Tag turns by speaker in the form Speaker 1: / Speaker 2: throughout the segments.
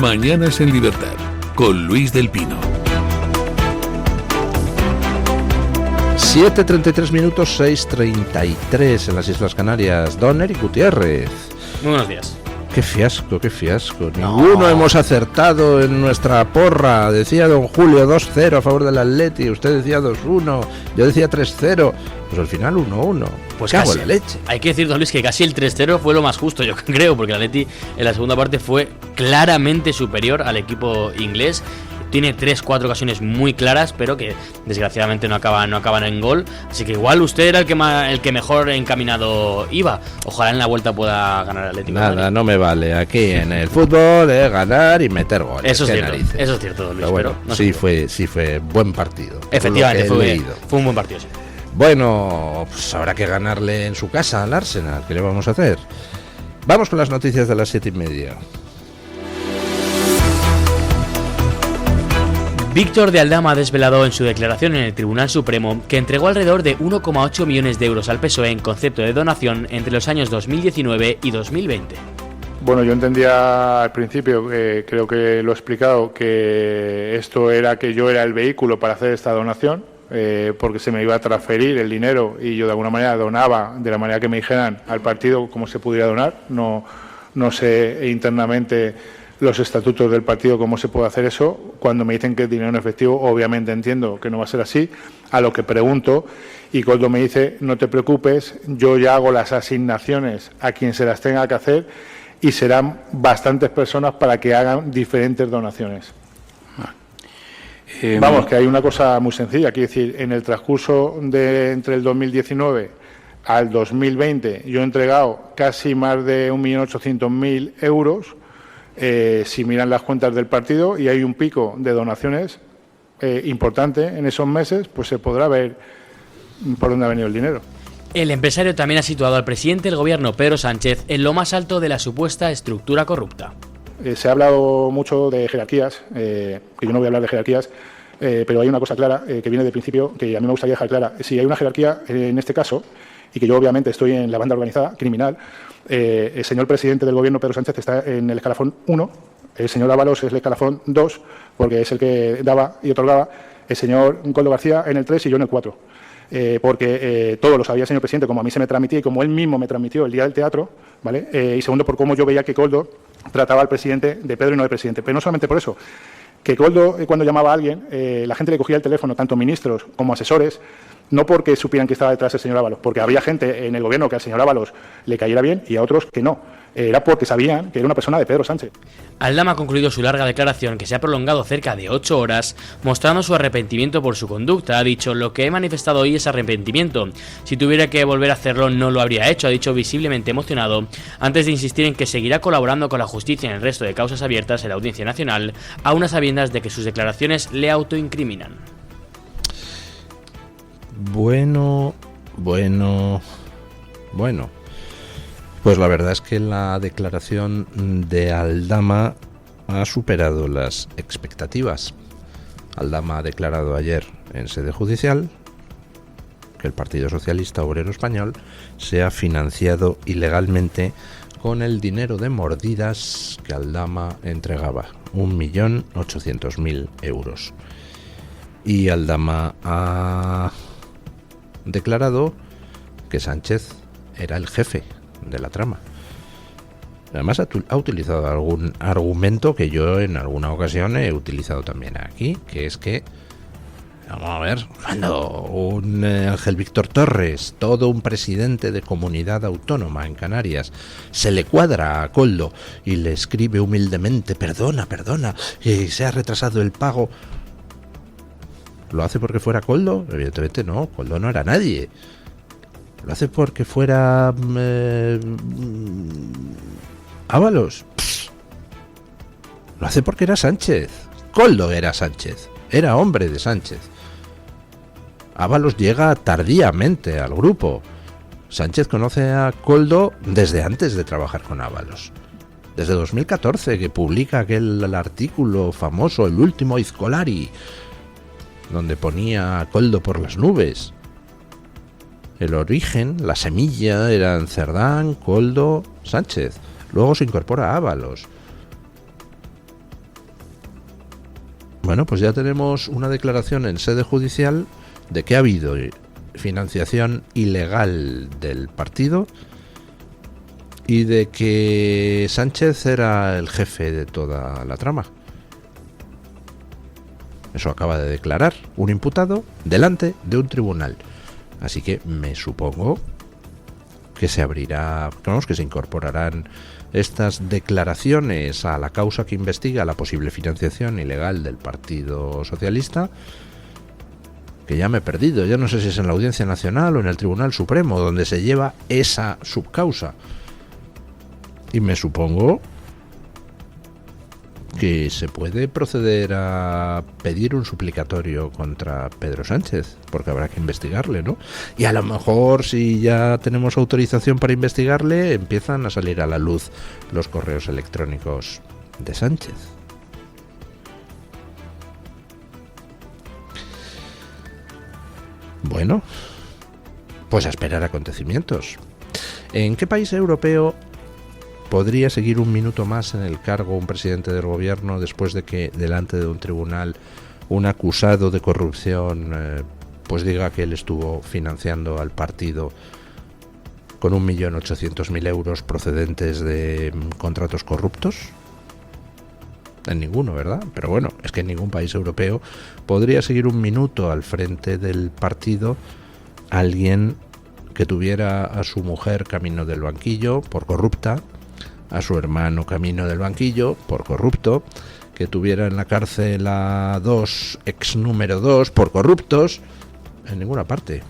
Speaker 1: Mañanas en Libertad, con Luis del Pino.
Speaker 2: 7:33 minutos, 6:33 en las Islas Canarias. Don Eric Gutiérrez.
Speaker 3: Muy buenos días.
Speaker 2: Qué fiasco. Ninguno hemos acertado en nuestra porra. Decía don Julio 2-0 a favor del Atleti, usted decía 2-1, yo decía 3-0. Pues al final 1-1.
Speaker 3: Pues
Speaker 2: cago
Speaker 3: casi,
Speaker 2: en la leche.
Speaker 3: Hay que decir, don Luis, que casi el 3-0 fue lo más justo, yo creo, porque el Atleti en la segunda parte fue claramente superior al equipo inglés. Tiene 3-4 ocasiones muy claras, pero que desgraciadamente no acaban en gol. Así que igual usted era el que mejor encaminado iba. Ojalá en la vuelta pueda ganar el Atlético.
Speaker 2: Nada, no me vale. Aquí en el fútbol es ganar y meter goles.
Speaker 3: Eso es cierto, don Luis.
Speaker 2: Pero bueno,
Speaker 3: no
Speaker 2: sí fue buen partido.
Speaker 3: Efectivamente, fue un buen partido, sí.
Speaker 2: Bueno, pues habrá que ganarle en su casa al Arsenal. ¿Qué le vamos a hacer? Vamos con las noticias de las 7:30.
Speaker 3: Víctor de Aldama ha desvelado en su declaración en el Tribunal Supremo que entregó alrededor de 1,8 millones de euros al PSOE en concepto de donación entre los años 2019 y 2020.
Speaker 4: Bueno, yo entendía al principio, creo que lo he explicado, que esto era que yo era el vehículo para hacer esta donación, porque se me iba a transferir el dinero y yo de alguna manera donaba de la manera que me dijeran al partido cómo se pudiera donar. No sé internamente los estatutos del partido, cómo se puede hacer eso. Cuando me dicen que es dinero en efectivo, obviamente entiendo que no va a ser así, a lo que pregunto, y Coldo me dice, no te preocupes, yo ya hago las asignaciones a quien se las tenga que hacer y serán bastantes personas para que hagan diferentes donaciones. Vamos, que hay una cosa muy sencilla, quiero decir, en el transcurso de entre el 2019 al 2020 yo he entregado casi más de 1.800.000 euros. Si miran las cuentas del partido y hay un pico de donaciones importante en esos meses, pues se podrá ver por dónde ha venido el dinero.
Speaker 3: El empresario también ha situado al presidente del gobierno, Pedro Sánchez, en lo más alto de la supuesta estructura corrupta.
Speaker 4: Se ha hablado mucho de jerarquías, que yo no voy a hablar de jerarquías, pero hay una cosa clara que viene del principio, que a mí me gustaría dejar clara. Si hay una jerarquía en este caso, y que yo obviamente estoy en la banda organizada criminal, el señor presidente del gobierno, Pedro Sánchez, está en el escalafón 1, el señor Ábalos es el escalafón 2, porque es el que daba y otorgaba, el señor Coldo García en el 3 y yo en el 4. Porque todo lo sabía el señor presidente, como a mí se me transmitía y como él mismo me transmitió el día del teatro, ¿vale? Y segundo, por cómo yo veía que Coldo trataba al presidente de Pedro y no de presidente. Pero no solamente por eso, que Coldo, cuando llamaba a alguien, la gente le cogía el teléfono, tanto ministros como asesores, no porque supieran que estaba detrás del señor Ábalos, porque había gente en el gobierno que al señor Ábalos le cayera bien y a otros que no. Era porque sabían que era una persona de Pedro Sánchez.
Speaker 3: Aldama ha concluido su larga declaración, que se ha prolongado cerca de 8 horas, mostrando su arrepentimiento por su conducta. Ha dicho, lo que he manifestado hoy es arrepentimiento. Si tuviera que volver a hacerlo, no lo habría hecho, ha dicho visiblemente emocionado, antes de insistir en que seguirá colaborando con la justicia en el resto de causas abiertas en la Audiencia Nacional, a unas sabiendas de que sus declaraciones le autoincriminan.
Speaker 2: Bueno. Pues la verdad es que la declaración de Aldama ha superado las expectativas. Aldama ha declarado ayer en sede judicial que el Partido Socialista Obrero Español se ha financiado ilegalmente con el dinero de mordidas que Aldama entregaba, 1.800.000 euros. Y Aldama ha declarado que Sánchez era el jefe de la trama. Además ha utilizado algún argumento que yo en alguna ocasión he utilizado también aquí, que es que, vamos a ver, cuando un Ángel Víctor Torres, todo un presidente de comunidad autónoma en Canarias, se le cuadra a Coldo y le escribe humildemente, perdona, y se ha retrasado el pago, ¿lo hace porque fuera Coldo? Evidentemente no, Coldo no era nadie. ¿Lo hace porque fuera Ábalos? Lo hace porque era Sánchez. Coldo era Sánchez, era hombre de Sánchez. Ábalos llega tardíamente al grupo. Sánchez conoce a Coldo desde antes de trabajar con Ábalos. Desde 2014, que publica aquel artículo famoso, El último Izcolari, donde ponía a Coldo por las nubes. El origen, la semilla, eran Cerdán, Coldo, Sánchez. Luego se incorpora Ábalos. Bueno, pues ya tenemos una declaración en sede judicial de que ha habido financiación ilegal del partido y de que Sánchez era el jefe de toda la trama. Eso acaba de declarar un imputado delante de un tribunal. Así que me supongo que se abrirá, vamos, que se incorporarán estas declaraciones a la causa que investiga la posible financiación ilegal del Partido Socialista, que ya me he perdido, ya no sé si es en la Audiencia Nacional o en el Tribunal Supremo donde se lleva esa subcausa. Y me supongo que se puede proceder a pedir un suplicatorio contra Pedro Sánchez, porque habrá que investigarle, ¿no? Y a lo mejor, si ya tenemos autorización para investigarle, empiezan a salir a la luz los correos electrónicos de Sánchez. Bueno, pues a esperar acontecimientos. ¿En qué país europeo podría seguir un minuto más en el cargo un presidente del gobierno después de que delante de un tribunal un acusado de corrupción pues diga que él estuvo financiando al partido con 1.800.000 euros procedentes de contratos corruptos? En ninguno, ¿verdad? Pero bueno, es que en ningún país europeo podría seguir un minuto al frente del partido alguien que tuviera a su mujer camino del banquillo por corrupta, a su hermano camino del banquillo por corrupto, que tuviera en la cárcel a dos ex número 2 por corruptos. En ninguna parte.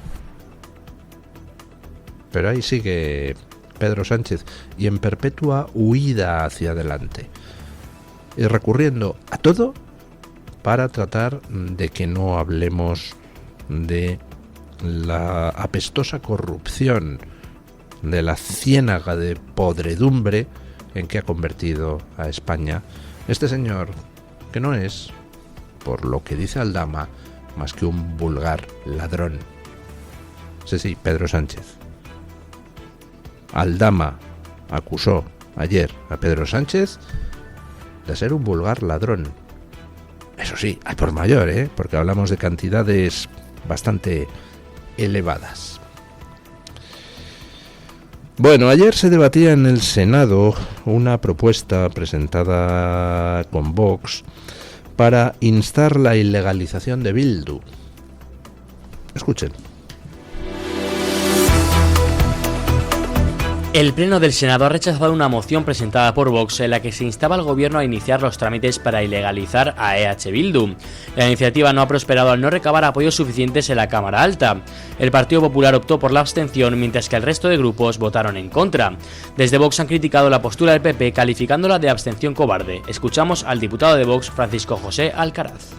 Speaker 2: Pero ahí sigue Pedro Sánchez, y en perpetua huida hacia adelante, y recurriendo a todo para tratar de que no hablemos de la apestosa corrupción, de la ciénaga de podredumbre en que ha convertido a España este señor, que no es, por lo que dice Aldama, más que un vulgar ladrón. Sí, Pedro Sánchez. Aldama acusó ayer a Pedro Sánchez de ser un vulgar ladrón. Eso sí, al por mayor, porque hablamos de cantidades bastante elevadas. Bueno, ayer se debatía en el Senado una propuesta presentada con Vox para instar la ilegalización de Bildu. Escuchen.
Speaker 3: El Pleno del Senado ha rechazado una moción presentada por Vox en la que se instaba al gobierno a iniciar los trámites para ilegalizar a EH Bildu. La iniciativa no ha prosperado al no recabar apoyos suficientes en la Cámara Alta. El Partido Popular optó por la abstención, mientras que el resto de grupos votaron en contra. Desde Vox han criticado la postura del PP, calificándola de abstención cobarde. Escuchamos al diputado de Vox, Francisco José Alcaraz.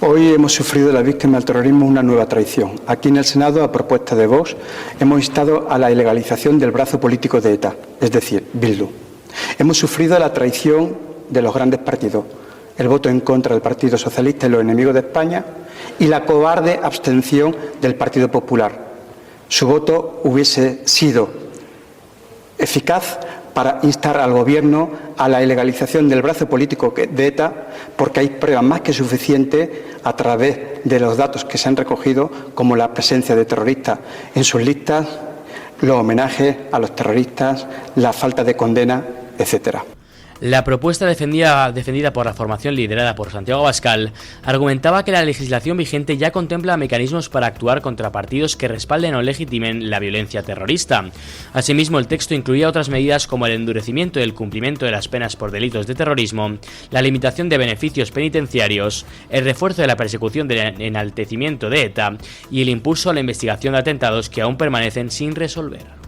Speaker 5: Hoy hemos sufrido de la víctima del terrorismo una nueva traición. Aquí en el Senado, a propuesta de Vox, hemos instado a la ilegalización del brazo político de ETA, es decir, Bildu. Hemos sufrido la traición de los grandes partidos, el voto en contra del Partido Socialista y los enemigos de España, y la cobarde abstención del Partido Popular. Su voto hubiese sido eficaz para instar al Gobierno a la ilegalización del brazo político de ETA, porque hay pruebas más que suficientes a través de los datos que se han recogido, como la presencia de terroristas en sus listas, los homenajes a los terroristas, la falta de condena, etcétera.
Speaker 3: La propuesta defendida por la formación liderada por Santiago Abascal argumentaba que la legislación vigente ya contempla mecanismos para actuar contra partidos que respalden o legitimen la violencia terrorista. Asimismo, el texto incluía otras medidas como el endurecimiento y el cumplimiento de las penas por delitos de terrorismo, la limitación de beneficios penitenciarios, el refuerzo de la persecución del enaltecimiento de ETA y el impulso a la investigación de atentados que aún permanecen sin resolver.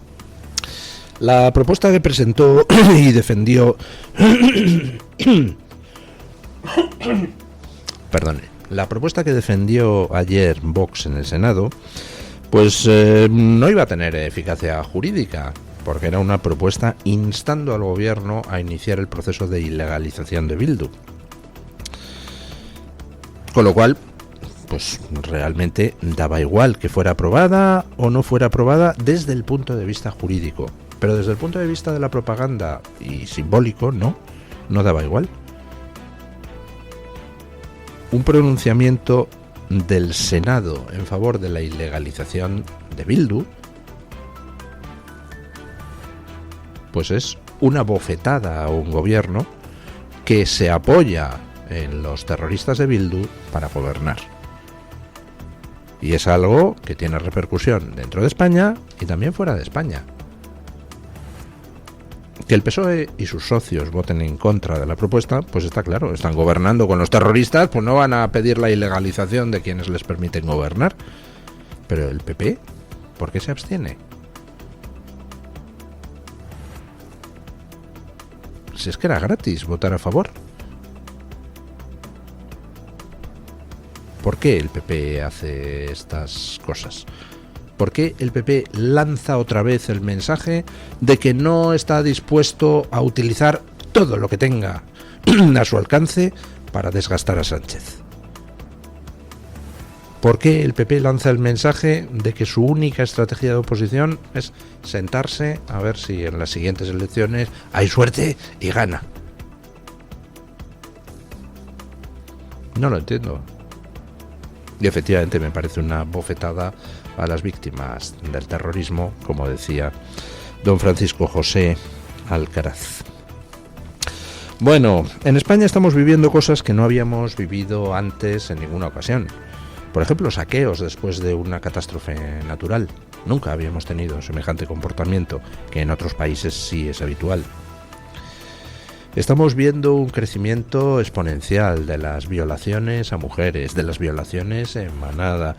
Speaker 2: La propuesta que presentó y defendió la propuesta que defendió ayer Vox en el Senado, pues no iba a tener eficacia jurídica, porque era una propuesta instando al gobierno a iniciar el proceso de ilegalización de Bildu. Con lo cual, pues realmente daba igual que fuera aprobada o no fuera aprobada desde el punto de vista jurídico. Pero desde el punto de vista de la propaganda y simbólico, no daba igual. un pronunciamiento del Senado en favor de la ilegalización de Bildu, pues es una bofetada a un gobierno que se apoya en los terroristas de Bildu para gobernar. Y es algo que tiene repercusión dentro de España y también fuera de España. Que el PSOE y sus socios voten en contra de la propuesta, pues está claro, están gobernando con los terroristas, pues no van a pedir la ilegalización de quienes les permiten gobernar. Pero el PP, ¿por qué se abstiene? Si es que era gratis votar a favor. ¿Por qué el PP hace estas cosas? ¿Por qué el PP lanza otra vez el mensaje de que no está dispuesto a utilizar todo lo que tenga a su alcance para desgastar a Sánchez? ¿Por qué el PP lanza el mensaje de que su única estrategia de oposición es sentarse a ver si en las siguientes elecciones hay suerte y gana? No lo entiendo. Y efectivamente me parece una bofetada a las víctimas del terrorismo, como decía don Francisco José Alcaraz. Bueno, en España estamos viviendo cosas que no habíamos vivido antes en ninguna ocasión. Por ejemplo, saqueos después de una catástrofe natural. Nunca habíamos tenido semejante comportamiento, que en otros países sí es habitual. Estamos viendo un crecimiento exponencial de las violaciones a mujeres, de las violaciones en manada,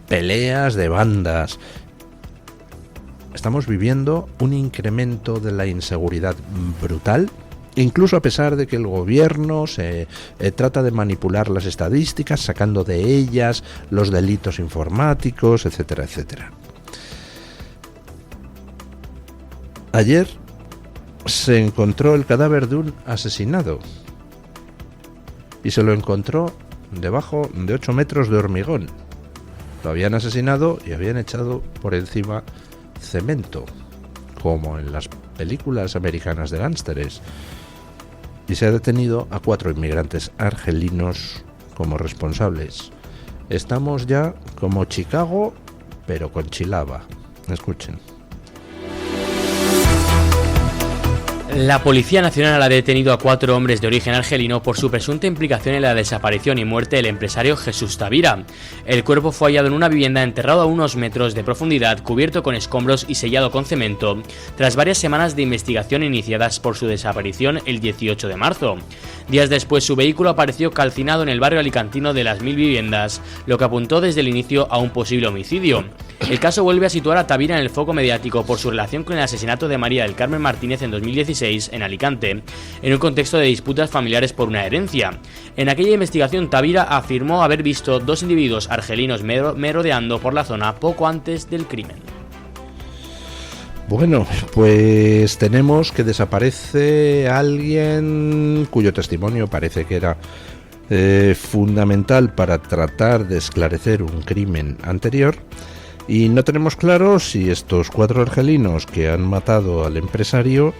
Speaker 2: peleas de bandas. Estamos viviendo un incremento de la inseguridad brutal, incluso a pesar de que el gobierno se trata de manipular las estadísticas, sacando de ellas los delitos informáticos, etcétera, etcétera. Ayer se encontró el cadáver de un asesinado y se lo encontró debajo de 8 metros de hormigón. Lo habían asesinado y habían echado por encima cemento, como en las películas americanas de gángsteres, y se ha detenido a 4 inmigrantes argelinos como responsables. Estamos ya como Chicago, pero con Chilaba. Escuchen.
Speaker 3: La Policía Nacional ha detenido a 4 hombres de origen argelino por su presunta implicación en la desaparición y muerte del empresario Jesús Tavira. El cuerpo fue hallado en una vivienda enterrado a unos metros de profundidad, cubierto con escombros y sellado con cemento, tras varias semanas de investigación iniciadas por su desaparición el 18 de marzo. Días después, su vehículo apareció calcinado en el barrio alicantino de Las Mil Viviendas, lo que apuntó desde el inicio a un posible homicidio. El caso vuelve a situar a Tavira en el foco mediático por su relación con el asesinato de María del Carmen Martínez en 2016 en Alicante, en un contexto de disputas familiares por una herencia. En aquella investigación, Tavira afirmó haber visto 2 individuos argelinos merodeando por la zona poco antes del crimen.
Speaker 2: Bueno, pues tenemos que desaparece alguien cuyo testimonio parece que era fundamental para tratar de esclarecer un crimen anterior, y no tenemos claro si estos 4 argelinos que han matado al empresario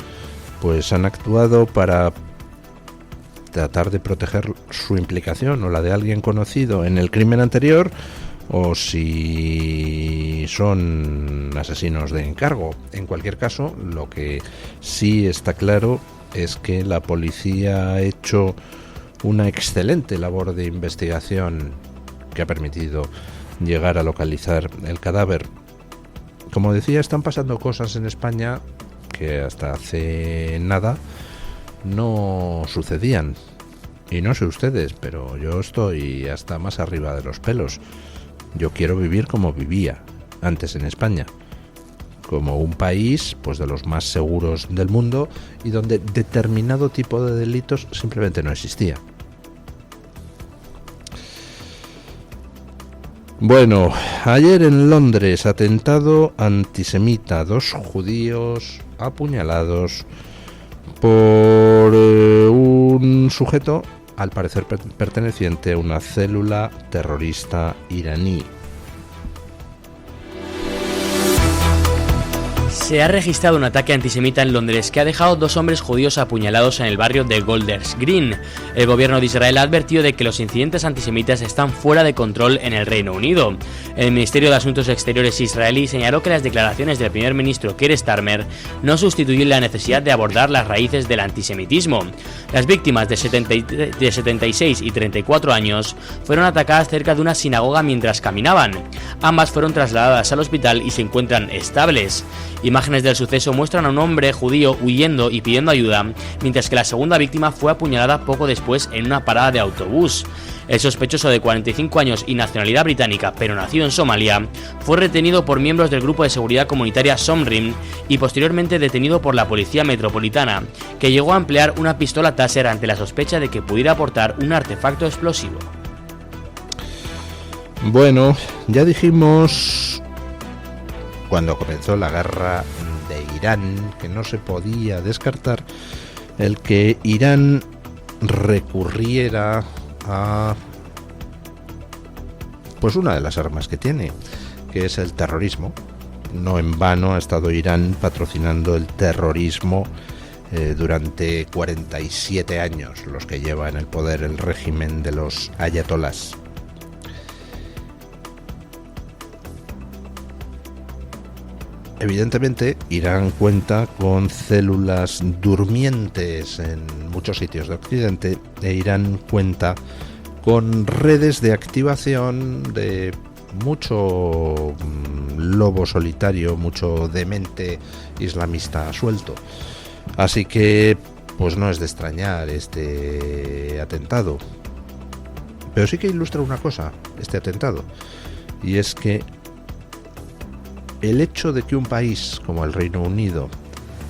Speaker 2: pues han actuado para tratar de proteger su implicación o la de alguien conocido en el crimen anterior, o si son asesinos de encargo. En cualquier caso, lo que sí está claro es que la policía ha hecho una excelente labor de investigación que ha permitido llegar a localizar el cadáver. Como decía, están pasando cosas en España que hasta hace nada no sucedían. Y no sé ustedes, pero yo estoy hasta más arriba de los pelos. Yo quiero vivir como vivía antes en España, como un país pues de los más seguros del mundo y donde determinado tipo de delitos simplemente no existía. Bueno, ayer en Londres, atentado antisemita, 2 judíos apuñalados por un sujeto al parecer perteneciente a una célula terrorista iraní.
Speaker 3: Se ha registrado un ataque antisemita en Londres que ha dejado 2 hombres judíos apuñalados en el barrio de Golders Green. El gobierno de Israel ha advertido de que los incidentes antisemitas están fuera de control en el Reino Unido. El Ministerio de Asuntos Exteriores israelí señaló que las declaraciones del primer ministro Keir Starmer no sustituyen la necesidad de abordar las raíces del antisemitismo. Las víctimas de 76 y 34 años fueron atacadas cerca de una sinagoga mientras caminaban. Ambas fueron trasladadas al hospital y se encuentran estables. Imágenes del suceso muestran a un hombre judío huyendo y pidiendo ayuda, mientras que la segunda víctima fue apuñalada poco después en una parada de autobús. El sospechoso de 45 años y nacionalidad británica, pero nacido en Somalia, fue retenido por miembros del grupo de seguridad comunitaria Somrim y posteriormente detenido por la policía metropolitana, que llegó a emplear una pistola Taser ante la sospecha de que pudiera portar un artefacto explosivo.
Speaker 2: Bueno, ya dijimos cuando comenzó la guerra de Irán que no se podía descartar el que Irán recurriera a pues una de las armas que tiene, que es el terrorismo. No en vano ha estado Irán patrocinando el terrorismo durante 47 años, los que lleva en el poder el régimen de los ayatolás. Evidentemente, Irán cuenta con células durmientes en muchos sitios de Occidente e Irán cuenta con redes de activación de mucho lobo solitario, mucho demente islamista suelto. Así que, pues no es de extrañar este atentado. Pero sí que ilustra una cosa, este atentado, y es que el hecho de que un país como el Reino Unido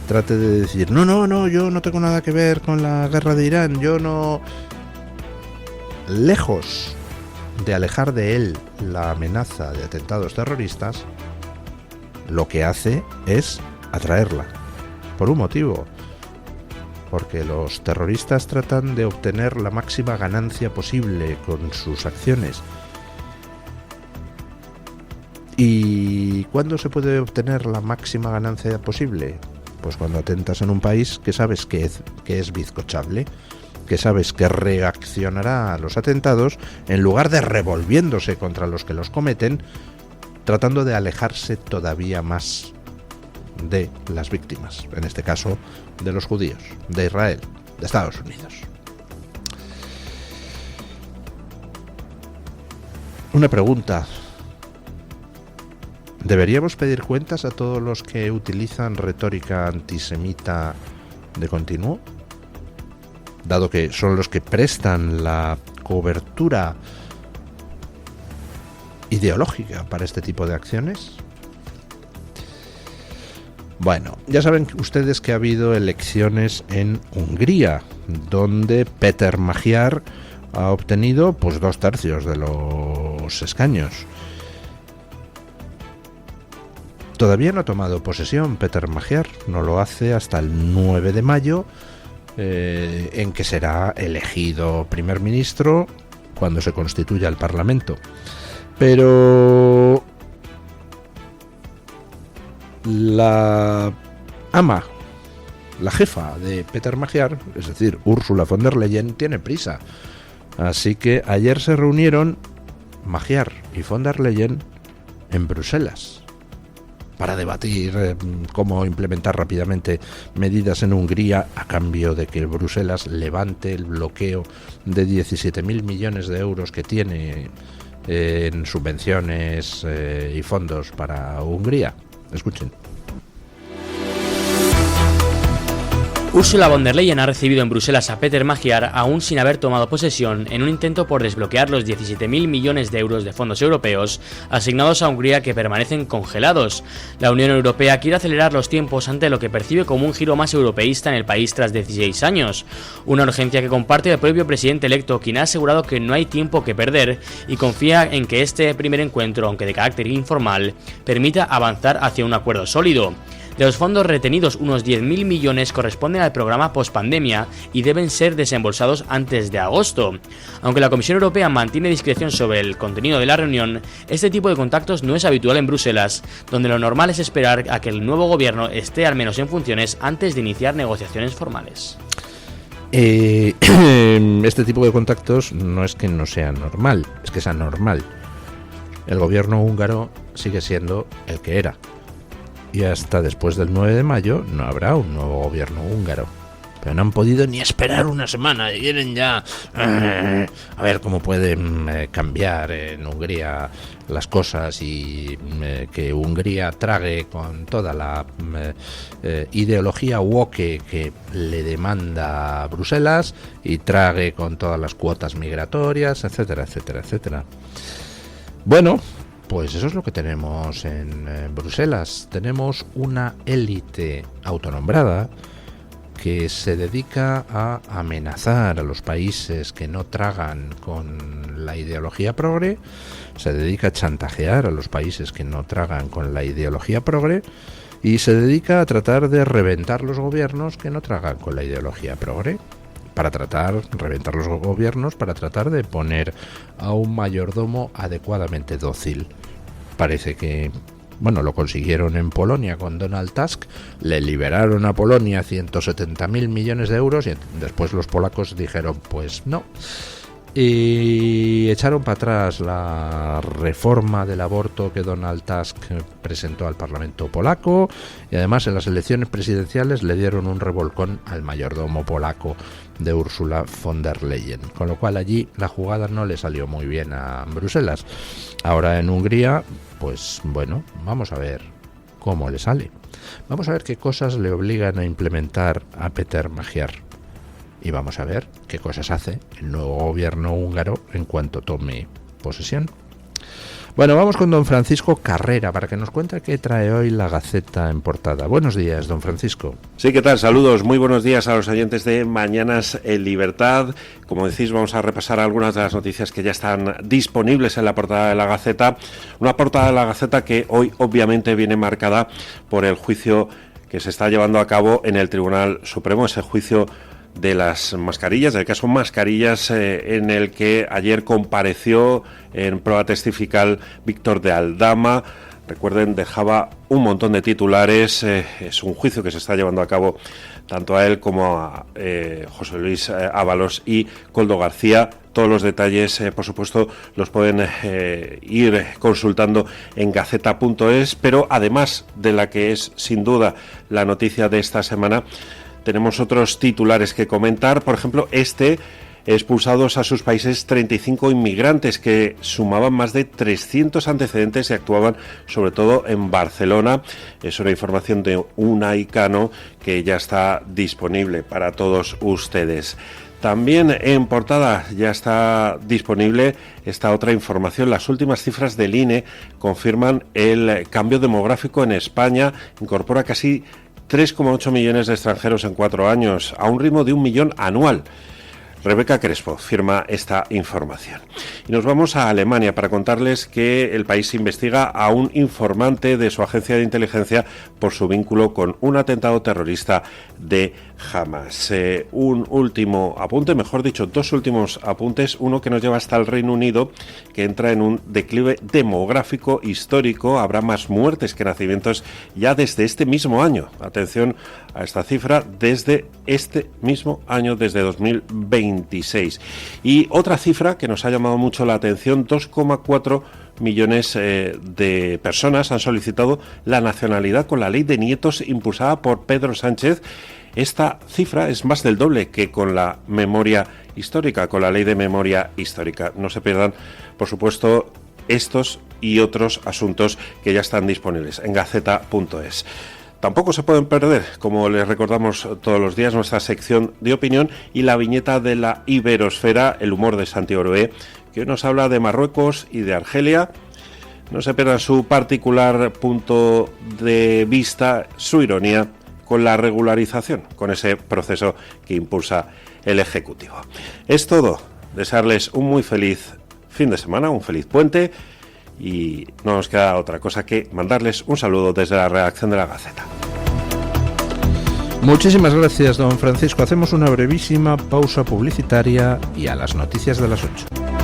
Speaker 2: trate de decir no, yo no tengo nada que ver con la guerra de Irán, yo no... Lejos de alejar de él la amenaza de atentados terroristas, lo que hace es atraerla. Por un motivo. Porque los terroristas tratan de obtener la máxima ganancia posible con sus acciones. ¿Y cuándo se puede obtener la máxima ganancia posible? Pues cuando atentas en un país que sabes que es bizcochable, que sabes que reaccionará a los atentados en lugar de revolviéndose contra los que los cometen, tratando de alejarse todavía más de las víctimas, en este caso de los judíos, de Israel, de Estados Unidos. Una pregunta. ¿Deberíamos pedir cuentas a todos los que utilizan retórica antisemita de continuo? Dado que son los que prestan la cobertura ideológica para este tipo de acciones. Bueno, ya saben ustedes que ha habido elecciones en Hungría, donde Péter Magyar ha obtenido pues 2/3 de los escaños. Todavía no ha tomado posesión Péter Magyar, no lo hace hasta el 9 de mayo, en que será elegido primer ministro cuando se constituya el Parlamento. Pero la jefa de Péter Magyar, es decir, Ursula von der Leyen, tiene prisa. Así que ayer se reunieron Magyar y von der Leyen en Bruselas para debatir cómo implementar rápidamente medidas en Hungría a cambio de que Bruselas levante el bloqueo de 17.000 millones de euros que tiene en subvenciones y fondos para Hungría. Escuchen.
Speaker 3: Ursula von der Leyen ha recibido en Bruselas a Péter Magyar aún sin haber tomado posesión en un intento por desbloquear los 17.000 millones de euros de fondos europeos asignados a Hungría que permanecen congelados. La Unión Europea quiere acelerar los tiempos ante lo que percibe como un giro más europeísta en el país tras 16 años. Una urgencia que comparte el propio presidente electo, quien ha asegurado que no hay tiempo que perder y confía en que este primer encuentro, aunque de carácter informal, permita avanzar hacia un acuerdo sólido. De los fondos retenidos, unos 10.000 millones corresponden al programa pospandemia y deben ser desembolsados antes de agosto. Aunque la Comisión Europea mantiene discreción sobre el contenido de la reunión, este tipo de contactos no es habitual en Bruselas, donde lo normal es esperar a que el nuevo gobierno esté al menos en funciones antes de iniciar negociaciones formales.
Speaker 2: Este tipo de contactos no es que no sea normal, es que es anormal. El gobierno húngaro sigue siendo el que era. Y hasta después del 9 de mayo no habrá un nuevo gobierno húngaro. Pero no han podido ni esperar una semana y quieren ya a ver cómo pueden cambiar en Hungría las cosas y que Hungría trague con toda la ideología woke que le demanda Bruselas y trague con todas las cuotas migratorias, etcétera, etcétera, etcétera. Bueno, pues eso es lo que tenemos en Bruselas. Tenemos una élite autonombrada que se dedica a amenazar a los países que no tragan con la ideología progre, se dedica a chantajear a los países que no tragan con la ideología progre y se dedica a tratar de reventar los gobiernos que no tragan con la ideología progre, reventar los gobiernos para tratar de poner a un mayordomo adecuadamente dócil. Parece que lo consiguieron en Polonia con Donald Tusk, le liberaron a Polonia 170.000 millones de euros y después los polacos dijeron pues no. Y echaron para atrás la reforma del aborto que Donald Tusk presentó al Parlamento polaco y además en las elecciones presidenciales le dieron un revolcón al mayordomo polaco de Ursula von der Leyen, con lo cual allí la jugada no le salió muy bien a Bruselas. Ahora en Hungría, pues vamos a ver cómo le sale. Vamos a ver qué cosas le obligan a implementar a Péter Magyar. Y vamos a ver qué cosas hace el nuevo gobierno húngaro en cuanto tome posesión. Bueno, vamos con don Francisco Carrera para que nos cuente qué trae hoy la Gaceta en portada. Buenos días, don Francisco.
Speaker 6: Sí, ¿qué tal? Saludos, muy buenos días a los oyentes de Mañanas en Libertad. Como decís, vamos a repasar algunas de las noticias que ya están disponibles en la portada de la Gaceta. Una portada de la Gaceta que hoy obviamente viene marcada por el juicio que se está llevando a cabo en el Tribunal Supremo, ese juicio de las mascarillas, del caso Mascarillas, en el que ayer compareció en prueba testifical Víctor de Aldama. Recuerden, dejaba un montón de titulares. Es un juicio que se está llevando a cabo tanto a él como a José Luis Ábalos y Koldo García. Todos los detalles, por supuesto, los pueden ir consultando en gaceta.es, pero además de la que es sin duda la noticia de esta semana, tenemos otros titulares que comentar. Por ejemplo, expulsados a sus países 35 inmigrantes que sumaban más de 300 antecedentes y actuaban sobre todo en Barcelona. Es una información de Unaicano que ya está disponible para todos ustedes. También en portada ya está disponible esta otra información. Las últimas cifras del INE confirman el cambio demográfico en España. Incorpora casi 3,8 millones de extranjeros en 4 años, a un ritmo de 1 millón anual. Rebeca Crespo firma esta información. Y nos vamos a Alemania para contarles que el país investiga a un informante de su agencia de inteligencia por su vínculo con un atentado terrorista de Hamas. Un último apunte, mejor dicho, dos últimos apuntes. Uno que nos lleva hasta el Reino Unido, que entra en un declive demográfico histórico. Habrá más muertes que nacimientos ya desde este mismo año. Atención a esta cifra, desde este mismo año, desde 2026. Y otra cifra que nos ha llamado mucho la atención, 2,4 millones de personas han solicitado la nacionalidad con la ley de nietos impulsada por Pedro Sánchez. Esta cifra es más del doble que con la memoria histórica, con la ley de memoria histórica. No se pierdan, por supuesto, estos y otros asuntos que ya están disponibles en gaceta.es. Tampoco se pueden perder, como les recordamos todos los días, nuestra sección de opinión y la viñeta de la Iberosfera, el humor de Santi Oroé, que hoy nos habla de Marruecos y de Argelia. No se pierdan su particular punto de vista, su ironía con la regularización, con ese proceso que impulsa el Ejecutivo. Es todo. Desearles un muy feliz fin de semana, un feliz puente, y no nos queda otra cosa que mandarles un saludo desde la redacción de la Gaceta.
Speaker 2: Muchísimas gracias, don Francisco. Hacemos una brevísima pausa publicitaria y a las noticias de las 8.